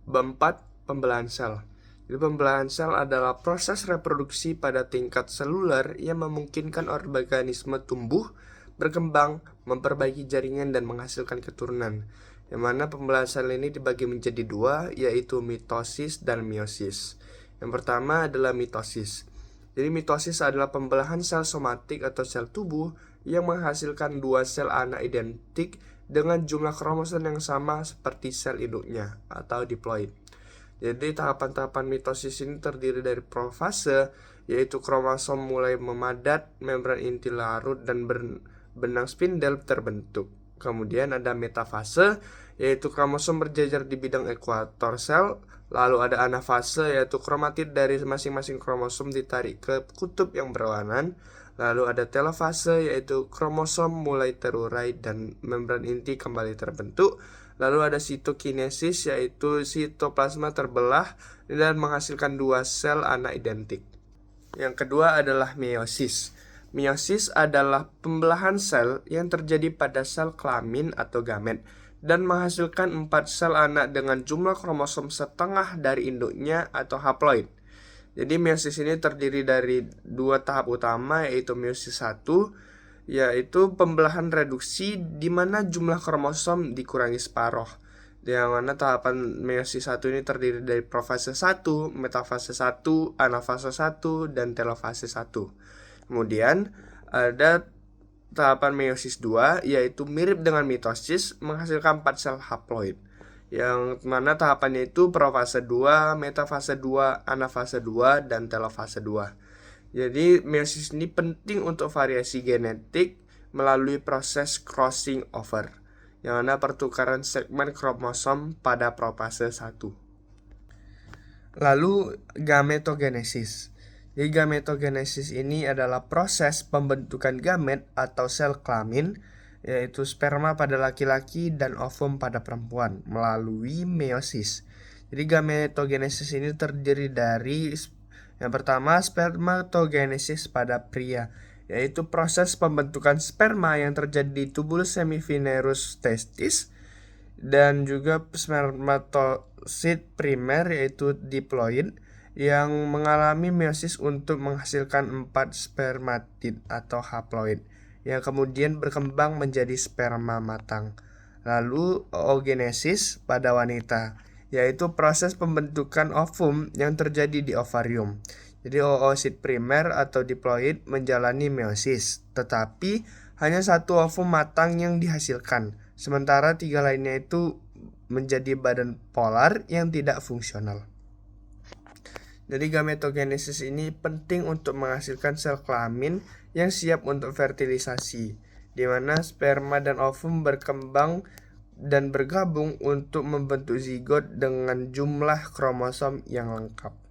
Bab 4. Pembelahan sel. Jadi pembelahan sel adalah proses reproduksi pada tingkat seluler yang memungkinkan organisme tumbuh, berkembang, memperbaiki jaringan, dan menghasilkan keturunan. Yang mana pembelahan sel ini dibagi menjadi dua, yaitu mitosis dan meiosis. Yang pertama adalah mitosis. Jadi mitosis adalah pembelahan sel somatik atau sel tubuh yang menghasilkan dua sel anak identik dengan jumlah kromosom yang sama seperti sel induknya atau diploid. Jadi tahapan-tahapan mitosis ini terdiri dari profase, yaitu kromosom mulai memadat, membran inti larut, dan benang spindel terbentuk. Kemudian ada metafase, yaitu kromosom berjajar di bidang ekuator sel. Lalu ada anafase, yaitu kromatid dari masing-masing kromosom ditarik ke kutub yang berlawanan. Lalu ada telofase, yaitu kromosom mulai terurai dan membran inti kembali terbentuk. Lalu ada sitokinesis, yaitu sitoplasma terbelah dan menghasilkan dua sel anak identik. Yang kedua adalah meiosis. Meiosis adalah pembelahan sel yang terjadi pada sel kelamin atau gamet dan menghasilkan 4 sel anak dengan jumlah kromosom setengah dari induknya atau haploid. Jadi meiosis ini terdiri dari dua tahap utama, yaitu meiosis 1, yaitu pembelahan reduksi di mana jumlah kromosom dikurangi separuh. Yang mana tahapan meiosis 1 ini terdiri dari profase 1, metafase 1, anafase 1, dan telofase 1. Kemudian ada tahapan meiosis 2, yaitu mirip dengan mitosis, menghasilkan 4 sel haploid. Yang mana tahapannya itu profase 2, metafase 2, anafase 2, dan telofase 2. Jadi meiosis ini penting untuk variasi genetik melalui proses crossing over, yang mana pertukaran segmen kromosom pada profase 1. Lalu gametogenesis. Jadi gametogenesis ini adalah proses pembentukan gamet atau sel kelamin, yaitu sperma pada laki-laki dan ovum pada perempuan melalui meiosis. Jadi gametogenesis ini terdiri dari yang pertama spermatogenesis pada pria, yaitu proses pembentukan sperma yang terjadi di tubulus semifinerus testis, dan juga spermatosit primer yaitu diploid yang mengalami meiosis untuk menghasilkan 4 spermatid atau haploid yang kemudian berkembang menjadi sperma matang. Lalu oogenesis pada wanita, yaitu proses pembentukan ovum yang terjadi di ovarium. Jadi oosit primer atau diploid menjalani meiosis, tetapi hanya satu ovum matang yang dihasilkan, sementara 3 lainnya itu menjadi badan polar yang tidak fungsional. Jadi gametogenesis ini penting untuk menghasilkan sel kelamin yang siap untuk fertilisasi, di mana sperma dan ovum berkembang dan bergabung untuk membentuk zigot dengan jumlah kromosom yang lengkap.